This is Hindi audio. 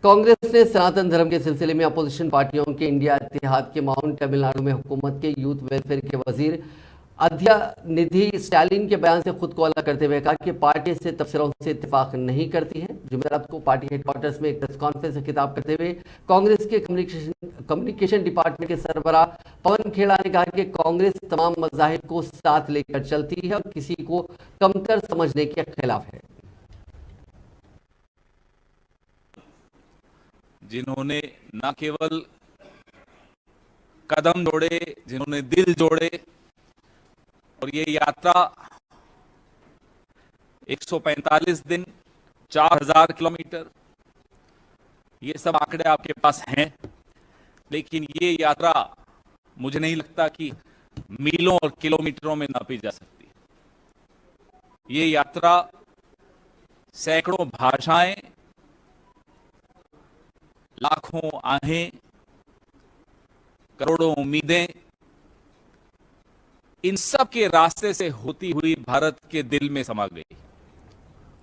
कांग्रेस ने सनातन धर्म के सिलसिले में अपोजिशन पार्टियों के इंडिया इत्तेहाद के माउंट तमिलनाडु में हुकूमत के यूथ वेलफेयर के वजीर अद्यानिधि स्टालिन के बयान से खुद को अलग करते हुए कहा कि पार्टी से तबसरों से इत्तेफाक नहीं करती है। जुमेरात को पार्टी हेडक्वार्टर्स में एक प्रेस कॉन्फ्रेंस से खिताब करते हुए कांग्रेस के कम्युनिकेशन डिपार्टमेंट के सरबराह पवन खेड़ा ने कहा कि कांग्रेस तमाम मज़ाहिब को साथ लेकर चलती है और किसी को कमतर समझने के खिलाफ है। जिन्होंने न केवल कदम जोड़े, जिन्होंने दिल जोड़े, और ये यात्रा 145 दिन, 4000 किलोमीटर, ये सब आंकड़े आपके पास हैं, लेकिन ये यात्रा मुझे नहीं लगता कि मीलों और किलोमीटरों में नापी जा सकती। ये यात्रा सैकड़ों भाषाएं, लाखों आहें, करोड़ों उम्मीदें, इन सब के रास्ते से होती हुई भारत के दिल में समा गई।